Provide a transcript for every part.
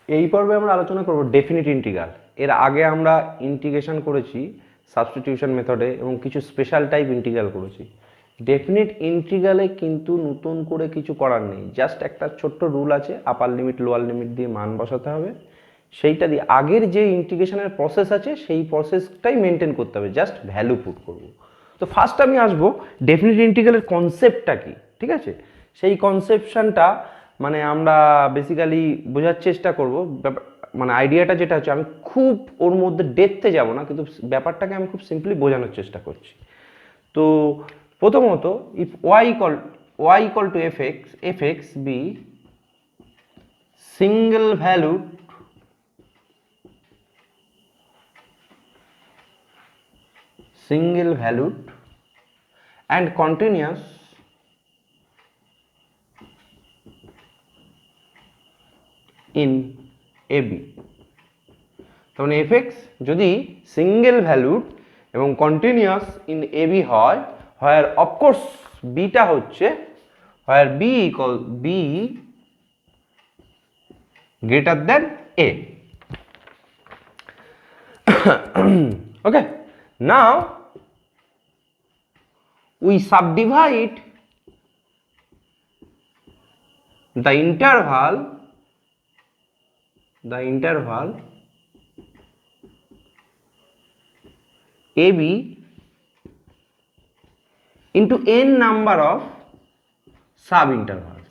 এই পর্বে আমরা আলোচনা করব ডেফিনিট ইন্টিগ্রাল। এর আগে আমরা ইন্টিগ্রেশন করেছি সাবস্টিটিউশন মেথডে এবং কিছু স্পেশাল টাইপ ইন্টিগ্রাল করেছি। ডেফিনিট ইন্টিগ্রালে কিন্তু নতুন করে কিছু করার নেই, জাস্ট একটা ছোট্ট রুল আছে, আপার লিমিট লোয়ার লিমিট দিয়ে মান বসাতে হবে, সেইটা দিয়ে আগের যে ইন্টিগ্রেশনের প্রসেস আছে সেই প্রসেসটাই মেনটেন করতে হবে, জাস্ট ভ্যালু পুট করব। তো ফার্স্ট আমি আসবো ডেফিনিট ইন্টিগ্রালের কনসেপ্টটা কি, ঠিক আছে? সেই কনসেপশনটা মানে আমরা বেসিক্যালি বোঝার চেষ্টা করব। মানে আইডিয়াটা যেটা হচ্ছে, আমি খুব ওর মধ্যে ডেপথে যাব না, কিন্তু ব্যাপারটাকে আমি খুব সিম্পলি বোঝানোর চেষ্টা করছি। তো প্রথমত, if y equal to f(x) be single valued and continuous in AB, তখন fx যদি সিঙ্গেল ভ্যালুড এবং কন্টিনিউয়াস ইন এবি হয়, where of course বিটা হচ্ছে where b greater than a. Okay, now we subdivide the interval AB into n number of sub-intervals.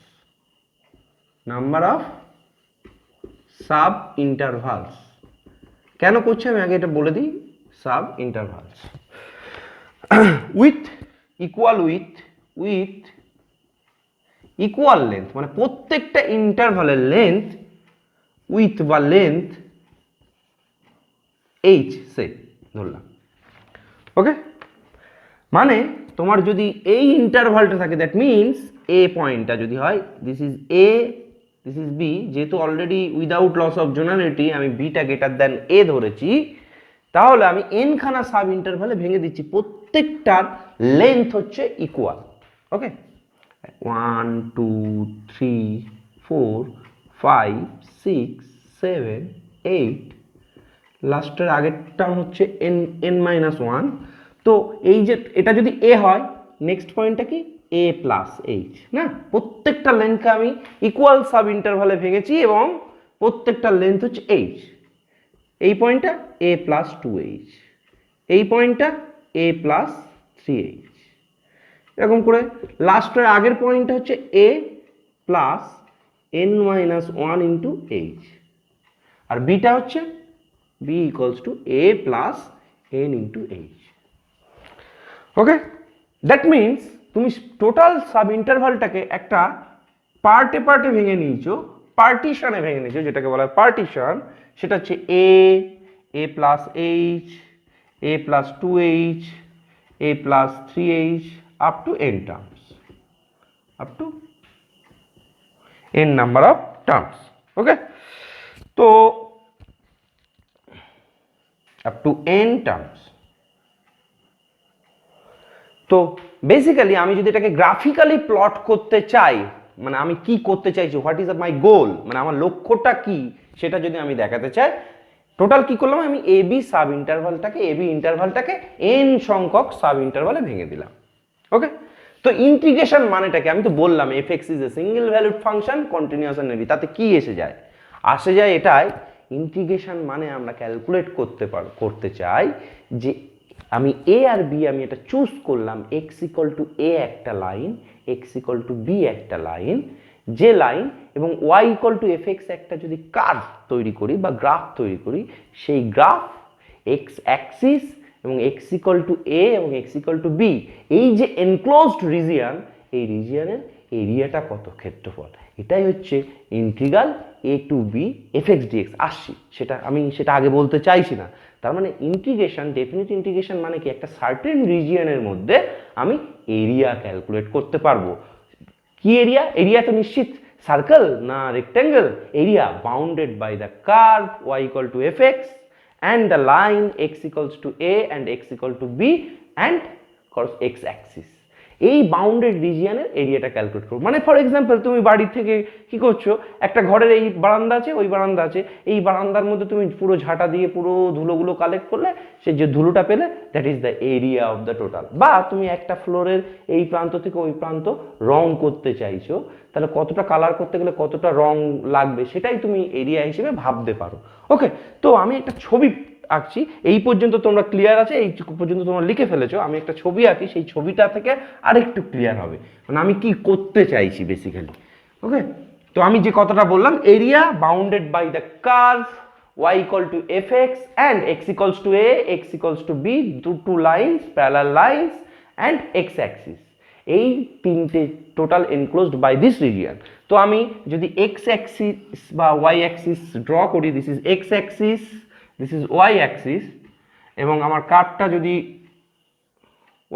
কেন করছি আমি আগে এটা বলে দিই। Sub intervals with equal length, মানে প্রত্যেকটা ইন্টারভালের লেন্থ উইথ বা লেন্থ এইচ সে ধরলাম। ওকে, মানে তোমার যদি এই ইন্টারভালটা থাকে, দ্যাট মিনস এ পয়েন্টটা যদি হয় this is a, this is b, যেহেতু already without loss of generality আমি বিটা গ্রেটার দ্যান এ ধরেছি, তাহলে আমি এন খানা সাব ইন্টারভালে ভেঙে দিচ্ছি, প্রত্যেকটার লেন্থ হচ্ছে ইকুয়াল। ওকে, 1 2 3 4 5 6 7 8, লাস্টের আগের টার্ম হচ্ছে n-1। তো এই যে এটা যদি এ হয়, নেক্সট পয়েন্টটা কি a প্লাস এইচ, না? প্রত্যেকটা লেন্থকে আমি ইকুয়াল সাব ইন্টারভালে ভেঙেছি এবং প্রত্যেকটা লেন্থ হচ্ছে এইচ। এই পয়েন্টটা a প্লাস 2h, এই পয়েন্টটা a প্লাস 3h, এরকম করে লাস্টের আগের পয়েন্টটা হচ্ছে a plus n-1 into h, আর বিটা হচ্ছে b equals to a plus n into h. Okay, that means তুমি টোটাল সাব ইন্টারভালটাকে একটা পার্টে ভেঙে নিয়েছো, পার্টিশনে ভেঙে নিয়েছো, যেটাকে বলা হয় পার্টিশন। সেটা হচ্ছে a plus H, a plus 2h, a plus 3h up to n terms, up to n number of terms. Okay, তো up to n terms. তো বেসিক্যালি আমি যদি এটাকে গ্রাফিক্যালি প্লট করতে চাই, মানে আমি কি করতে চাইছি, হোয়াট ইজ মাই গোল, মানে আমার লক্ষ্যটা কি, সেটা যদি আমি দেখাতে চাই, টোটাল কি করলাম, আমি এবি ইন্টারভালটাকে এন সংখ্যক সাব ইন্টারভালে ভেঙে দিলাম। ওকে, তো ইন্টিগ্রেশন মানেটাকে আমি তো বললাম f x is a single valued function continuous and AB, তাতে কি এসে যায়, এটাই ইন্টিগ্রেশন মানে আমরা ক্যালকুলেট করতে চাই যে আমি এ আর বি আমি এটা চুজ করলাম, এক্স ইকুয়াল টু এ একটা line, x equal to b একটা লাইন, যে লাইন এবং y equal to f x একটা যদি কার্ভ তৈরি করি বা গ্রাফ তৈরি করি, সেই গ্রাফ এক্স অ্যাক্সিস এবং এক্স ইকুয়াল টু এ এবং এক্স ইকুয়াল টু বি, এই যে এনক্লোজড রিজিয়ন, এই রিজিয়নের এরিয়াটা কত, ক্ষেত্রফল, এটাই হচ্ছে integral a to b f x dx. আসছি সেটা আগে বলতে চাইছি না। তার মানে ইন্টিগ্রেশন, ডেফিনিট ইন্টিগ্রেশন মানে কি, একটা সার্টেন রিজিয়নের মধ্যে আমি এরিয়া ক্যালকুলেট করতে পারবো। কি এরিয়া তো নিশ্চিত সার্কেল না rectangle, area bounded by the curve y equal to f x and the line x equals to a and x equal to b and x axis, এই bounded রিজিয়নের এরিয়াটা calculate করবো। মানে ফর এক্সাম্পল তুমি বাড়ি থেকে কি করছো, একটা ঘরের এই বারান্দা আছে, ওই বারান্দা আছে, এই বারান্দার মধ্যে তুমি পুরো ঝাঁটা দিয়ে পুরো ধুলোগুলো কালেক্ট করলে, সে যে ধুলোটা পেলে that is the area of the total. বা তুমি একটা ফ্লোরের এই প্রান্ত থেকে ওই প্রান্ত রং করতে চাইছো, তাহলে কতটা কালার করতে গেলে কতটা রং লাগবে সেটাই তুমি এরিয়া হিসেবে ভাবতে পারো। ওকে, তো আমি একটা ছবি আঁকছি, এই পর্যন্ত তোমরা ক্লিয়ার আছে, এই পর্যন্ত তোমরা লিখে ফেলেছো, আমি একটা ছবি আঁকি, সেই ছবিটা থেকে আরেকটু ক্লিয়ার হবে মানে আমি কি করতে চাইছি বেসিক্যালি। ওকে, তো আমি যে কথাটা বললাম, area bounded by the curve y equal to fx and x equals to a, x equals to b, two lines, parallel lines and x axis, এই তিনটে total enclosed by this region. তো আমি যদি x axis বা y axis draw করি, this is x axis, this is y axis, এবং আমার কার্ভটা যদি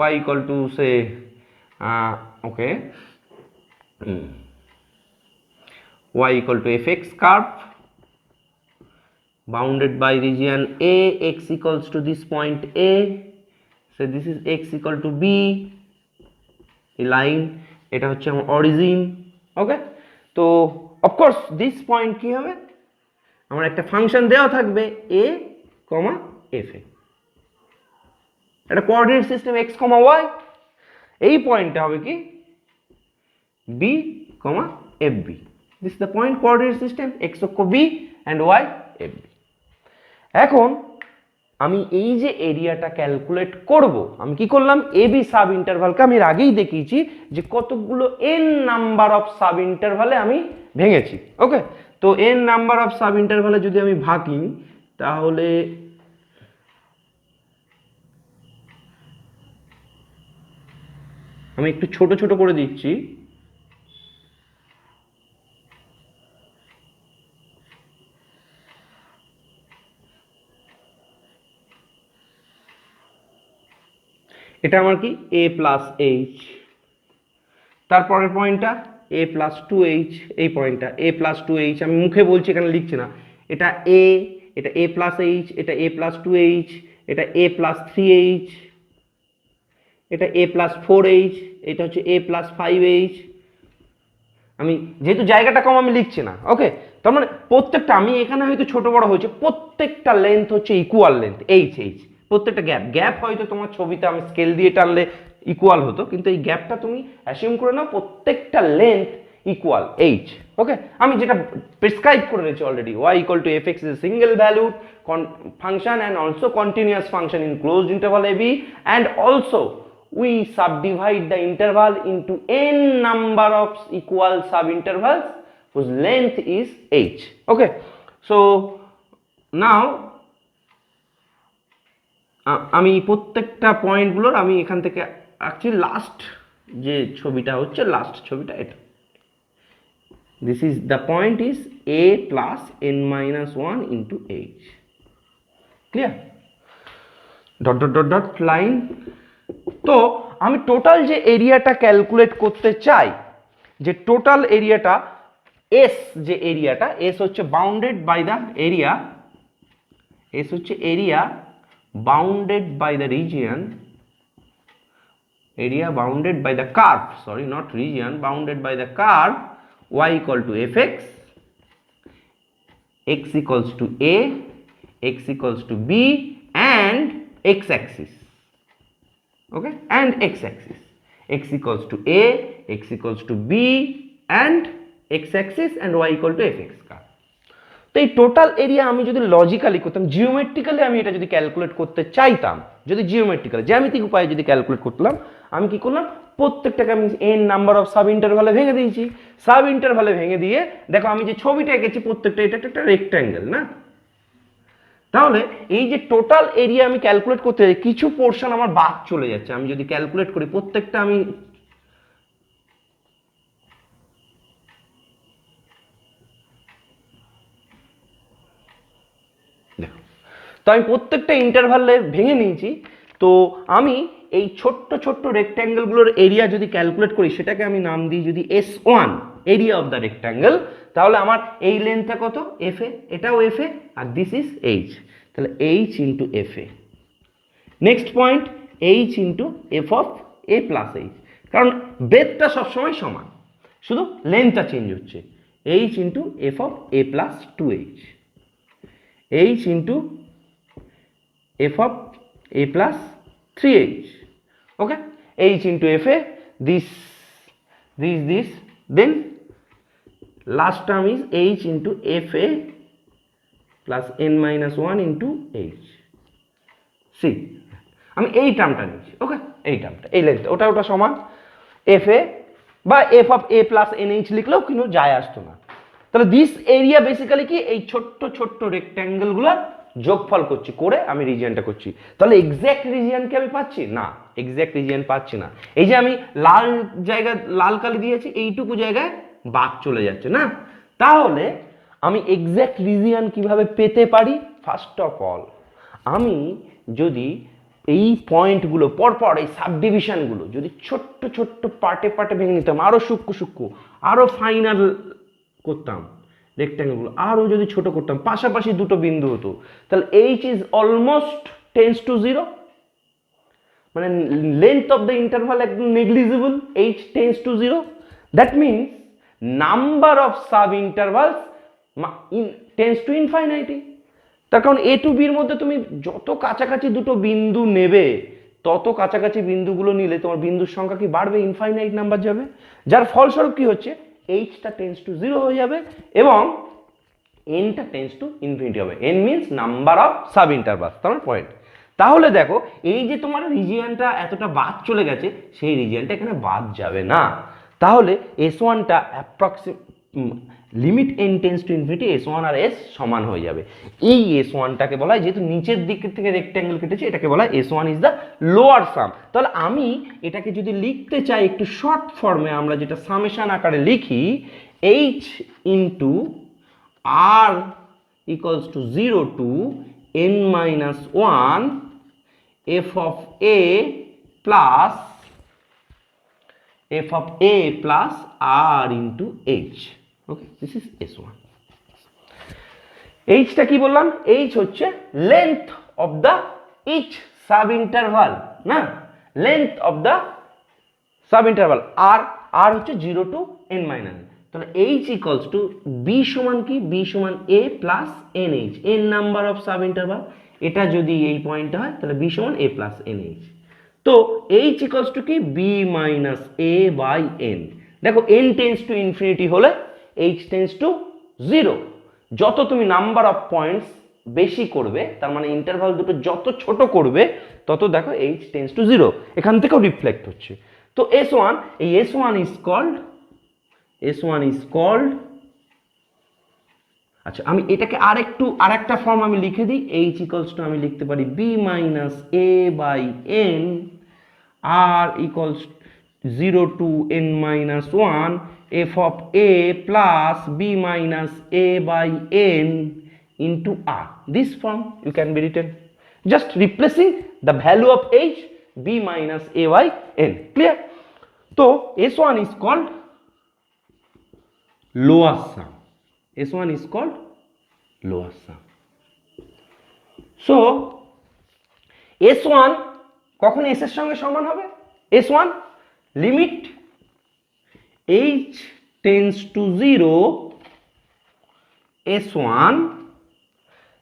y equal to say okay y equal to fx curve bounded by region a, x equals to this point a, so this is x equal to b, a line, এটা হচ্ছে আমার origin. ওকে, তো of course this point কি হবে, আমার একটা function দেওয়া থাকবে a, f, একটা কোঅর্ডিনেট সিস্টেম x, y, এই পয়েন্টটা হবে কি b, fb, this is the point coordinate system x অক্ষ b and y fb। এখন আমি এই যে এরিয়াটা ক্যালকুলেট করব, আমি কি করলাম, এ বি সাব ইন্টারভালকে আমি আগেই দেখিয়েছি যে কতগুলো n নাম্বার অফ সাব ইন্টারভালে আমি ভেঙেছি। ওকে, তো n নাম্বার অফ সাব ইন্টারভালে যদি আমি ভাগি, তাহলে আমি একটু ছোট ছোট করে দিচ্ছি। এটা আমার কি a প্লাস এইচ, তারপরের পয়েন্টটা a প্লাস টু এইচ, এই পয়েন্টটা a প্লাস টু এইচ, আমি মুখে বলছি এখানে লিখছি না, এটা a, এটা a প্লাস এইচ, এটা a প্লাস টু এইচ, এটা a প্লাস থ্রি এইচ, এটা a প্লাস ফোর এইচ, এটা হচ্ছে a প্লাস ফাইভ এইচ। আমি যেহেতু জায়গাটা কম আমি লিখছি না। ওকে, তার মানে প্রত্যেকটা, আমি এখানে হয়তো ছোট বড় হয়েছে, প্রত্যেকটা লেন্থ হচ্ছে ইকুয়াল লেন্থ এইচ এইচ, প্রত্যেকটা গ্যাপ হয়তো তোমার ছবিতে আমি স্কেল দিয়ে টানলে ইকুয়াল হতো, কিন্তু এই গ্যাপটা তুমি অ্যাসিউম করে নাও প্রত্যেকটা লেন্থ ইকুয়াল এইচ। ওকে, আমি যেটা প্রেসক্রাইব করে রয়েছি already, y equal to fx is a single valued function and also continuous function in closed interval ab, and also we subdivide the interval into n number of equal subintervals whose length is h. Okay, so now আমি প্রত্যেকটা পয়েন্টগুলোর আমি এখান থেকে actually last যে ছবিটা হচ্ছে, last ছবিটা এটা, this is the point is a plus n minus 1 into h, clear, dot dot dot dot line। তো আমি টোটাল যে এরিয়াটা ক্যালকুলেট করতে চাই, যে টোটাল এরিয়াটা এস, যে এরিয়াটা এস হচ্ছে bounded by the area, S হচ্ছে area bounded by the region, area bounded by the curve, sorry not region, bounded by the curve y equal to fx, x equals to a, x equals to b and x axis. Okay, and x axis, x equals to a, x equals to b and x axis and y equal to fx curve। তো এই total area আমি যদি logically করতাম, geometrically আমি এটা যদি calculate করতে চাইতাম, যদি জিওমেট্রিক্যালি জ্যামিতিক উপায়ে যদি ক্যালকুলেট করতাম, আমি কি করলাম, প্রত্যেকটাকে আমি n নাম্বার অফ সাব ইন্টারভালে ভেঙে দিয়েছি। সাব ইন্টারভালে ভেঙে দিয়ে দেখো আমি যে ছবিটা এঁকেছি প্রত্যেকটা, এটা একটা রেক্ট্যাঙ্গেল না, তাহলে এই যে টোটাল এরিয়া আমি ক্যালকুলেট করতে যাই, কিছু পোর্শন আমার বাদ চলে যাচ্ছে। আমি যদি ক্যালকুলেট করি প্রত্যেকটা, আমি দেখো, তো আমি প্রত্যেকটা ইন্টারভালে ভেঙে নিয়েছি। তো আমি এই ছোট্ট ছোট্ট রেক্ট্যাঙ্গেলগুলোর এরিয়া যদি ক্যালকুলেট করি, সেটাকে আমি নাম দিই যদি S1, area of the rectangle, তাহলে আমার এই লেন্থটা কত, এফ এ, এটাও এফ এ, আর দিস ইজ এইচ, তাহলে h into f a. Next point h into f of a plus h, কারণ ব্রেথটা সবসময় সমান, শুধু লেন্থটা চেঞ্জ হচ্ছে। h into f of a plus 2h, h into f of a plus 3h, okay, h into fa, this, then last term is h into fa plus n minus 1 into h, see আমি এই টার্মটা নিচ্ছি, ওকে, এই টার্মটা, এই length, ওটা সমান fa বা f of a plus nh লিখলেও কিন্তু যায় আসতো না। তাহলে দিস এরিয়া বেসিক্যালি কি, এই ছোট্ট ছোট্ট রেক্ট্যাঙ্গেল গুলোর যোগফল করছি, করে আমি রিজিয়নটা করছি। তাহলে এক্স্যাক্ট রিজিয়ন কি আমি পাচ্ছি? না, এক্স্যাক্ট রিজিয়ন পাচ্ছি না। এই যে আমি লাল জায়গায় লাল কালি দিয়েছি, এইটুকু জায়গায় বাদ চলে যাচ্ছে না। তাহলে আমি এক্স্যাক্ট রিজিয়ন কিভাবে পেতে পারি? ফার্স্ট অফ অল আমি যদি এই পয়েন্টগুলো পরপর, এই সাবডিভিশনগুলো যদি ছোট্ট ছোট্ট পার্টে পার্টে ভেঙে নিতাম, আরও সূক্ষ্ম সূক্ষ্ম, আরও ফাইনাল করতাম, রেক্ট্যাঙ্গেলগুলো আরও যদি ছোট করতাম, পাশাপাশি দুটো বিন্দু হতো, তাহলে h is almost tends to 0, মানে লেন্থ অফ দ্য ইন্টারভাল একদম negligible, h tends to 0, that means number of sub intervals tends to infinity. তার কারণ এ টু বির মধ্যে তুমি যত কাছাকাছি দুটো বিন্দু নেবে, তত কাছাকাছি বিন্দুগুলো নিলে তোমার বিন্দুর সংখ্যা কি বাড়বে? ইনফাইনাইট নাম্বার যাবে, যার ফলস্বরূপ কি হচ্ছে, এইচটা টেন্স টু 0 হয়ে যাবে এবং এনটা টেন্স টু ইনফিনিটি হবে। N means number of sub intervals, তোমার পয়েন্ট। তাহলে দেখো এই যে তোমার রিজিয়নটা এতটা বাদ চলে গেছে, সেই রিজিয়নটা এখানে বাদ যাবে না। তাহলে S1টা limit n tends to infinity S1 আর S সমান হয়ে যাবে। এই S1টাকে বলা হয়, যেহেতু নিচের দিক থেকে রেক্ট্যাঙ্গেল কেটেছে, এটাকে বলা হয় S1 ইজ দ্য লোয়ার সাম। তাহলে আমি এটাকে যদি লিখতে চাই একটু শর্ট ফর্মে, আমরা যেটা সামেশন আকারে লিখি, H into R equals to 0 to n minus 1 f of a plus r into h. Okay, this is S1. h টা কি বললাম? h হচ্ছে length of the each sub interval, না, length of the sub interval, r হচ্ছে 0 to n minus, তাহলে h equals to b সমান কি, b সমান a plus nh, n number of sub interval, এটা যদি এই পয়েন্টটা হয় তাহলে b সমান a plus nh। তো h equals to কি, b minus a by n। দেখো n টেন্স টু ইনফিনিটি হলে h টেন্স টু 0, যত তুমি নাম্বার অফ পয়েন্টস বেশি করবে, তার মানে ইন্টারভাল দুটো যত ছোট করবে, তত দেখো h টেন্স টু 0, এখান থেকেও রিফ্লেক্ট হচ্ছে। তো S1, এই S1 is called, আচ্ছা আমি এটাকে আরেকটা ফর্ম আমি লিখে দিই, h equals to আমি লিখতে পারি b minus a by n, r equals 0 to n minus 1 f of a plus b minus a by n into r. This form you can be written, just replacing the value of h, b minus a by n. Clear? So S1 is called lower sum. S1 is called lower sum. So S1 কখন s এর সঙ্গে সমান হবে? S1 limit h tends to 0, S1,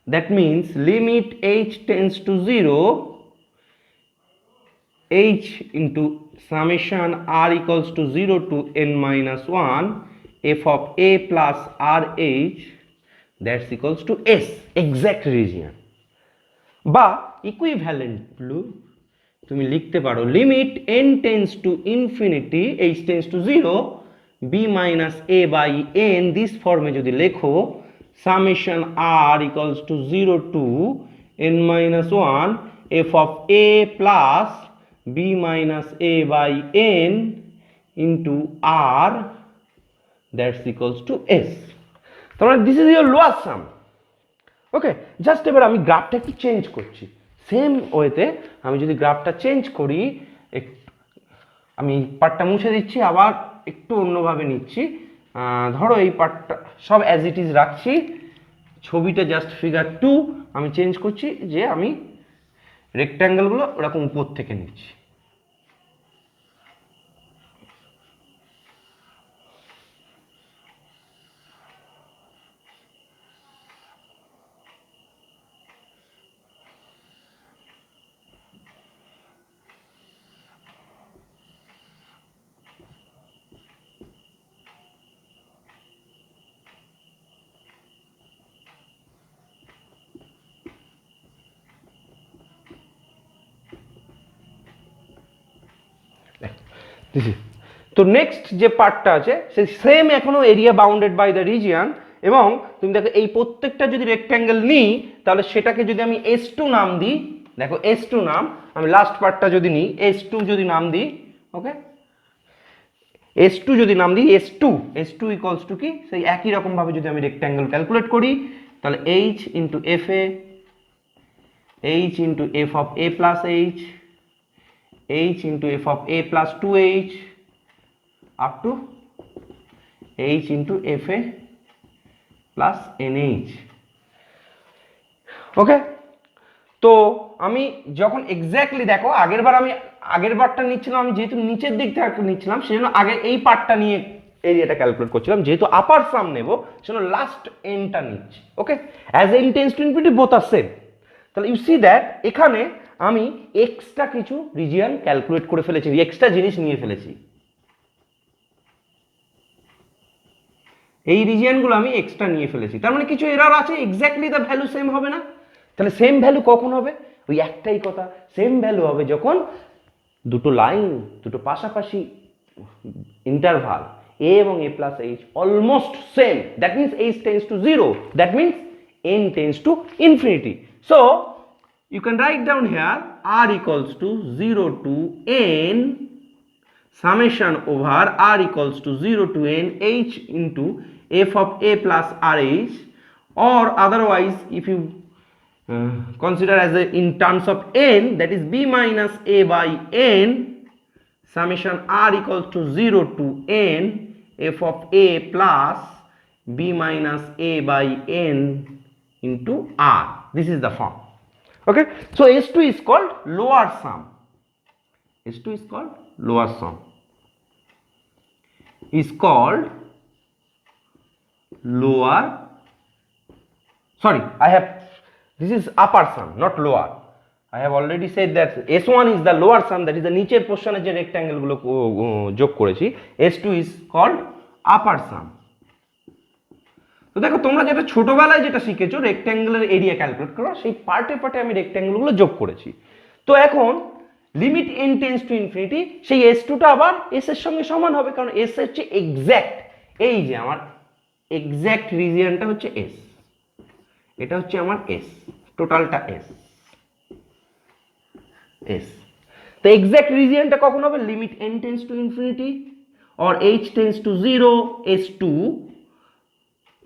that means limit h tends to 0, h into summation r equals to 0 to n minus 1 f of a plus rh, that's equals to s, exact region। বা ইকুইভ্যালেন্টলি তুমি লিখতে পারো limit n tends to infinity h tends to 0 b minus a by n, this ফর্মে যদি লেখো summation r equals to 0 to n minus 1 f of a plus b minus a by n into r, that's equals to s। তাহলে this is your lower sum. Okay, just এবার আমি গ্রাফটা একটু change করছি, same ওয়েতে আমি যদি গ্রাফটা চেঞ্জ করি, আমি পার্টটা মুছে দিচ্ছি, আবার একটু অন্যভাবে নিচ্ছি। ধরো এই পার্টটা সব অ্যাজ ইট ইজ রাখছি, ছবিটা জাস্ট ফিগার 2 আমি চেঞ্জ করছি, যে আমি রেক্ট্যাঙ্গেলগুলো ওরকম উপর থেকে নিচ্ছি। তো নেক্সট যে পার্টটা আছে সে সেম এখনো area bounded by the region, এবং তুমি দেখো এই প্রত্যেকটা যদি রেক্ট্যাঙ্গেল নিই তাহলে সেটাকে যদি আমি S2 নাম দিই, দেখো S2 নাম, আমি লাস্ট পার্টটা যদি নিই S2 যদি নাম দিই, ওকে, S2 যদি নাম দিই, S2 ইকুয়ালস টু কি, সেই একই রকম ভাবে যদি আমি রেক্ট্যাঙ্গেল ক্যালকুলেট করি তাহলে H into FA, H into F of A plus H, H into F of A plus 2H up to H into FA plus NH, ওকে। তো আমি যখন এক্স্যাক্টলি দেখো আগের বারটা নিচ্ছিলাম, আমি যেহেতু নিচের দিক থেকে নিচ্ছিলাম সেজন্য আগে এই পার্টটা নিয়ে এরিয়াটা ক্যালকুলেট করছিলাম, যেহেতু আপার সাম নেব সেজন্য লাস্ট এন্ডটা নিচ্ছি, okay. As a tends to infinity both are same. তাহলে ইউ সি দ্যাট এখানে আমি এক্সট্রা কিছু রিজিয়ন ক্যালকুলেট করে ফেলেছি, এক্সট্রা জিনিস নিয়ে ফেলেছি, এই রিজিয়নগুলো আমি এক্সট্রা নিয়ে ফেলেছি, তার মানে কিছু এরর আছে, এক্স্যাক্টলি দ্য ভ্যালু সেম হবে না। তাহলে সেম ভ্যালু কখন হবে, ওই একটাই কথা, সেম ভ্যালু হবে যখন দুটো লাইন, দুটো পাশাপাশি ইন্টারভাল a এবং a plus h almost same, that means h tends to 0, that means n tends to infinity. So you can write down here r equals to 0 to n summation over r equals to 0 to n h into f of a plus rh, or otherwise if you consider as a in terms of n, that is b minus a by n summation r equals to 0 to n f of a plus b minus a by n into r. This is the form, okay. So S2 is called lower sum, S2 is called lower sum, is called lower, sorry, I have, this is upper sum not lower, I have already said that S1 is the lower sum, that is the নিচের পোরশনে যে rectangle গুলো যোগ করেছি, S2 is called upper sum। তো দেখো তোমরা যেটা ছোটবেলায় যেটা শিখেছো রেক্ট্যাঙ্গেলের এরিয়া ক্যালকুলেট করা, সেই পার্টে আমি রেক্ট্যাঙ্গেল গুলো যোগ করেছি। তো এখন limit n tends to infinity, সেই S2টা আবার S এর সঙ্গে সমান হবে, কারণ S হচ্ছে এক্স্যাক্ট, এই যে আমার এক্স্যাক্ট রিজিয়নটা হচ্ছে S, এটা হচ্ছে আমার S, টোটালটা S। তো এক্স্যাক্ট রিজিয়নটা কখন হবে, limit n tends to infinity or h tends to 0, S2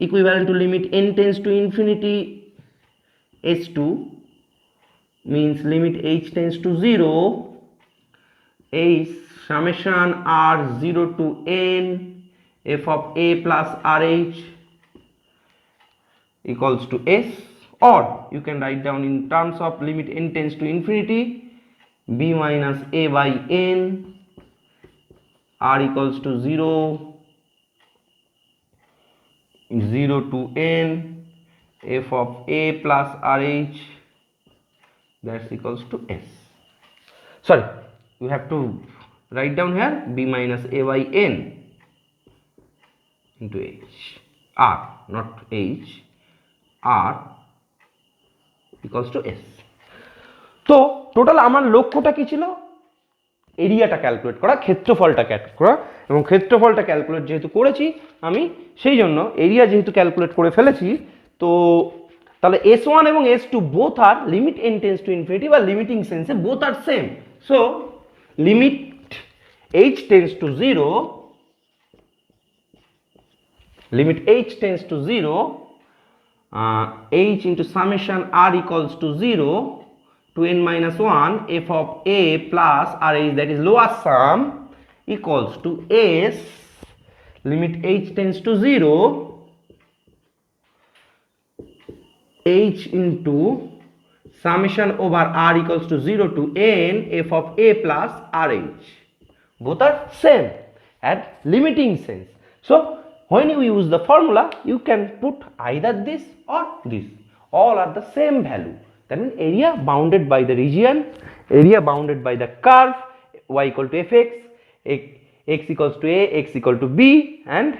equivalent to limit n tends to infinity, S2 means limit h tends to 0, h summation r 0 to n f of a plus rh equals to S, or you can write down in terms of limit n tends to infinity b minus a by n r equals to 0 to n f of a plus rh, that's equals to S. Sorry, you have to write down here b minus a by n into h, r not h, r equals to S. তো total আমার লক্ষ্যটা কি ছিল, এরিয়াটা calculate করা, ক্ষেত্রফলটা calculate করা, এবং ক্ষেত্রফলটা calculate যেহেতু করেছি আমি, সেই জন্য এরিয়া যেহেতু ক্যালকুলেট করে ফেলেছি, তো তাহলে S1 এবং S2 both are limit n tends to infinity বা লিমিটিং সেন্সে both are same. So limit h tends to 0, limit h tends to 0, h into summation r equals to 0 to n minus 1 f of a plus rh, that is lower sum, equals to S, limit h tends to 0, h into summation over r equals to 0 to n f of a plus rh, both are same at limiting sense. So when you use the formula you can put either this or this, all are the same value, that means area bounded by the region, area bounded by the curve y equal to fx, x equals to a, x equal to b and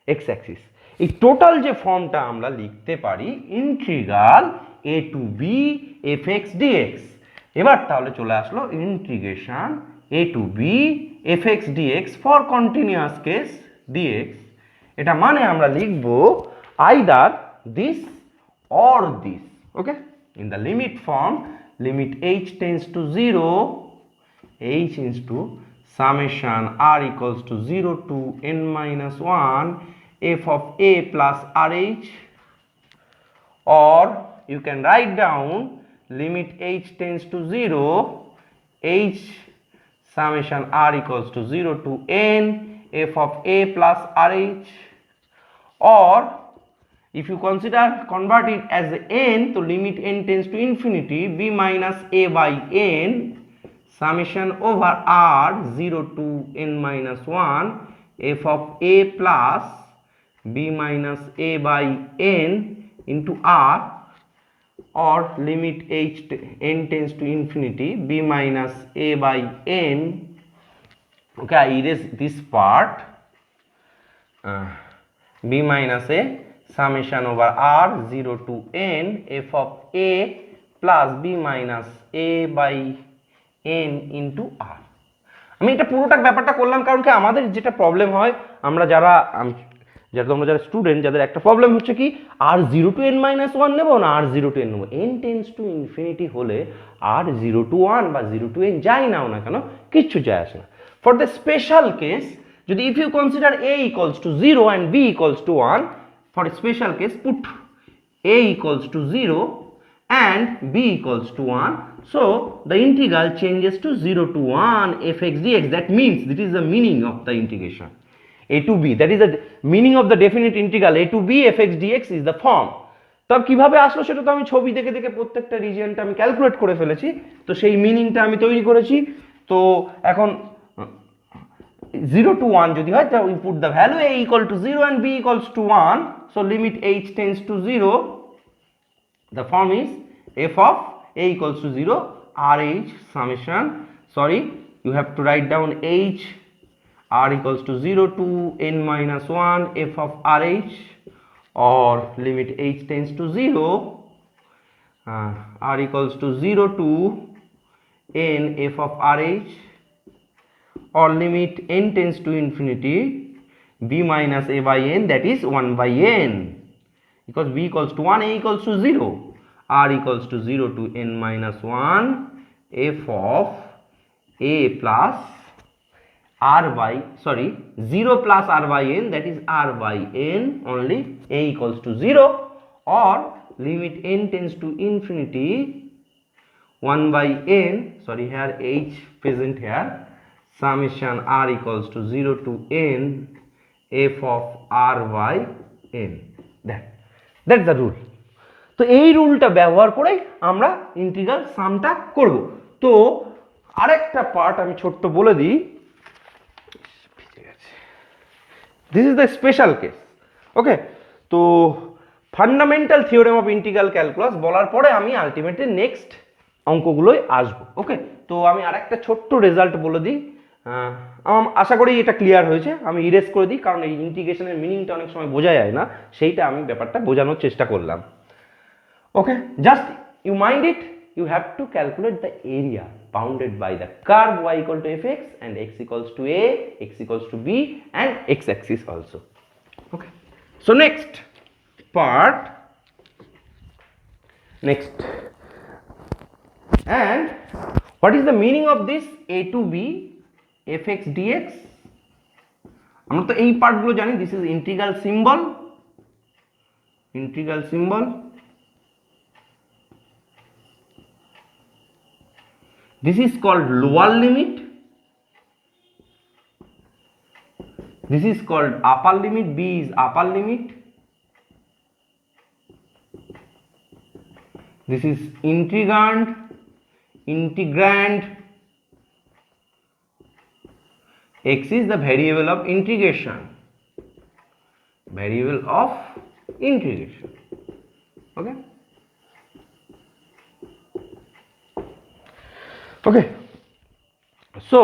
x axis। এই total যে ফর্মটা আমরা লিখতে পারি integral a to b fx dx। এবার তাহলে চলে আসলো integration a to b fx dx for continuous case dx, এটা মানে আমরা লিখব either this or this. Okay, in the limit form, limit h tends to 0, h into summation r equals to 0 to n minus 1 f of a plus rh, or you can write down limit h tends to 0, h summation r equals to 0 to n f of a plus rh, or if you convert it as n, so limit n tends to infinity, b minus a by n summation over r 0 to n minus 1 f of a plus b minus a by n into r, or limit h n tends to infinity, b minus a by n. Okay, I erase this part, b minus a summation over r 0 to n f of a plus b minus a by n into r. আমি এটা পুরোটা ব্যাপারটা করলাম কারণ কি আমাদের যেটা problem হয়, আমরা যারা তোমরা যারা স্টুডেন্ট, যাদের একটা প্রবলেম হচ্ছে কি আর 0 টু n মাইনাস 1 নেব না আর 0 টু n নেব। n টেন্স টু ইনফিনিটি হলে আর 0 টু 1 বা 0 টু n যাই নাও না কেন কিচ্ছু যায় আসে না। ফর দ্য স্পেশাল কেস, যদি if you consider a equals to 0 and b equals to 1, for a special case put a equals to 0 and b equals to 1, so the integral changes to 0 to 1 fx dx. That means this is the meaning of the integration a to b, that is the meaning of the definite integral a to b fx dx is the form. তবে কিভাবে আসলো সেটা তো আমি ছবি দেখে দেখে প্রত্যেকটা রিজিয়নটা আমি ক্যালকুলেট করে ফেলেছি, তো সেই মিনিংটা আমি তৈরি করেছি। তো এখন 0 to 1 যদি হয় তাহলে we put the value a equal to 0 and b equals to 1, so limit h tends to 0, the form is f of a equals to 0 rh summation, sorry, you have to write down h r equals to 0 to n minus 1 f of rh, or limit h tends to 0, r equals to 0 to n f of rh, or limit n tends to infinity b minus a by n, that is 1 by n, because b equals to 1, a equals to 0, r equals to 0 to n minus 1 f of a plus r by, sorry, 0 plus r by n, that is r by n only, a equals to 0, or limit n tends to infinity 1 by n, sorry here h present here, summation r equals to 0 to n f of r by n. That's the rule. তো এই রুলটা ব্যবহার করে আমরা integral সামটা করব। তো আরেকটা part আমি ছোট্ট বলে দিই, this is the special case. Okay, তো fundamental theorem of integral calculus বলার পরে আমি আলটিমেটলি নেক্সট অঙ্কগুলোই আসবো। ওকে, তো আমি আরেকটা ছোট্ট রেজাল্ট বলে দিই, আশা করি এটা ক্লিয়ার হয়েছে। আমি ইরেজ করে দিই কারণ এই ইন্টিগ্রেশনের মিনিংটা অনেক সময় বোঝা যায় না, সেইটা আমি ব্যাপারটা বোঝানোর চেষ্টা করলাম। Okay, just you mind it, you have to calculate the area bounded by the curve y equal to fx and x equals to a, x equals to b and x axis also. Okay, so next part, next, and what is the meaning of this a to b fx dx? আমরা তো এই পার্টগুলো জানি, this is integral symbol, integral symbol. This is called lower limit, this is called upper limit, b is upper limit, this is integrand, x is the variable of integration, okay. Okay, so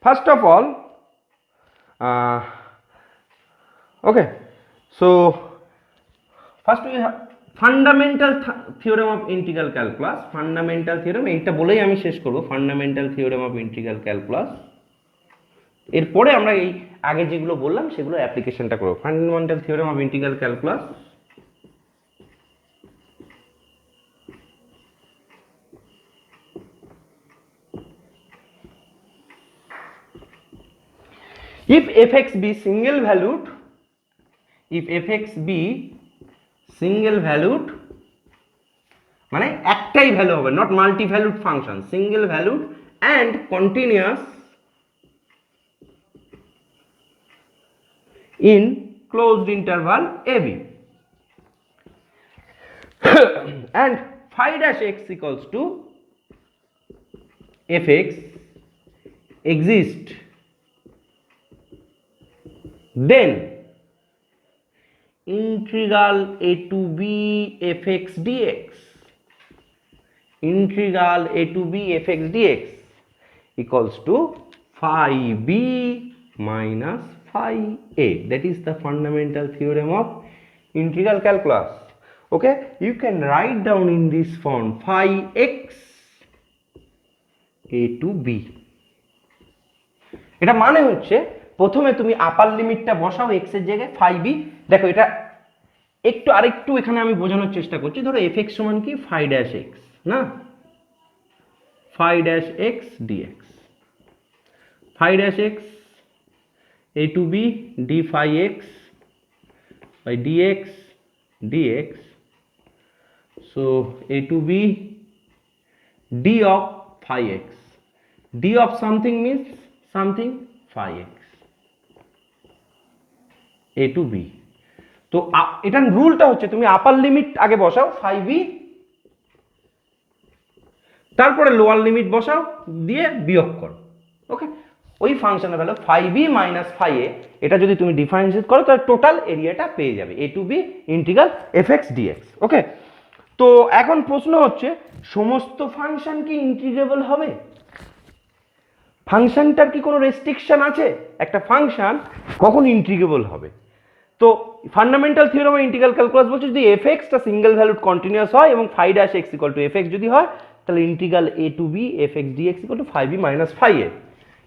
first of all, okay, so first we have fundamental theorem of integral calculus, fundamental theorem, এইটা বলেই আমি শেষ করব, fundamental theorem of integral calculus. এরপরে আমরা এই আগে যেগুলো বললাম সেগুলো অ্যাপ্লিকেশনটা করব। Fundamental theorem of integral calculus. If fx be single valued, if fx be single valued মানে একটাই ভ্যালু হবে, not multi valued function, single valued and continuous in closed interval AB and phi dash x equals to fx exist, then integral a to b fx dx, integral a to b fx dx equals to phi b minus phi a. That is the fundamental theorem of integral calculus. Okay, you can write down in this form phi x a to b. এটা মানে হচ্ছে প্রথমে তুমি আপার লিমিটটা বসাও x এর জায়গায় phi b। দেখো এটা আরেকটু এখানে আমি বোঝানোর চেষ্টা করছি। ধরো fx সমান কি phi dash x, না phi dash x dx, phi dash x a to b d phi x by dx dx, so a to b d of phi x, d of something means something phi x, a to b। তো এটার রুলটা হচ্ছে তুমি আপার limit আগে বসাও phi b, তারপরে lower limit বসাও দিয়ে বিয়োগ করো। ওকে, ওই ফাংশনের value phi b minus phi a, এটা যদি তুমি ডিফারেন্সিয়েট করো তাহলে টোটাল এরিয়াটা পেয়ে যাবে a to b integral fx dx। ওকে, তো এখন প্রশ্ন হচ্ছে সমস্ত ফাংশন কি ইন্টিগ্রেবল হবে? ফাংশনটার কি কোনো রেস্ট্রিকশন আছে? একটা ফাংশন কখন ইন্টিগ্রেবল হবে? তো fundamental theorem of integral calculus বলছে যদি fx টা সিঙ্গেল ভ্যালুড কন্টিনিউয়াস হয় এবং phi dash x equal to fx যদি হয় তাহলে integral a to b fx dx equal to phi b minus phi a।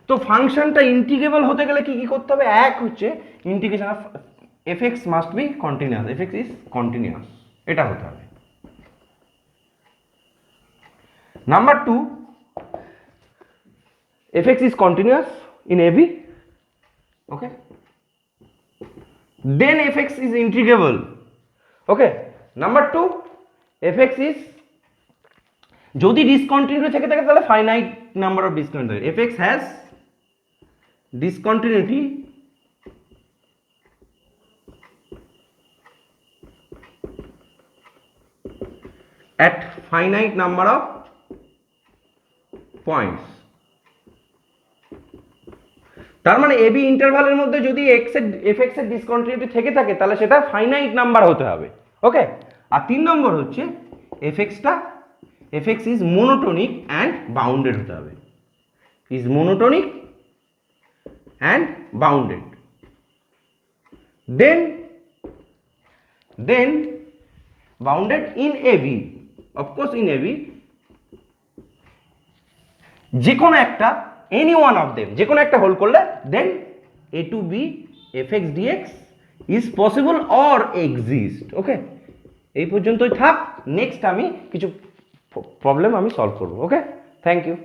তো ফাংশনটা ইন্টিগ্রেবল হতে গেলে কি কি করতে হবে? এক হচ্ছে integration of fx must be continuous, fx is continuous, এটা হতে হবে। Number 2, fx is continuous in AB, okay, then fx is integrable, okay। number 2, fx is যদি discontinuity থেকে থাকে তাহলে finite number of discontinuity, fx has discontinuity at finite number of points। তার মানে AB ইন্টারভালের মধ্যে যদি fx এর ডিসকন্টিনিউটি থেকে থাকে তাহলে সেটা ফাইনাইট নাম্বার হতে হবে। ওকে, আর 3 নম্বর হচ্ছে fx is monotonic and bounded হতে হবে, is monotonic and bounded. Then bounded in AB, of course in AB যে কোনো একটা any one of them, যে কোনো একটা হোল্ড করলে then a to b fx dx is possible or exist। ওকে, এই পর্যন্তই থাক, নেক্সট আমি কিছু প্রবলেম আমি সলভ করব। ওকে, থ্যাংক ইউ।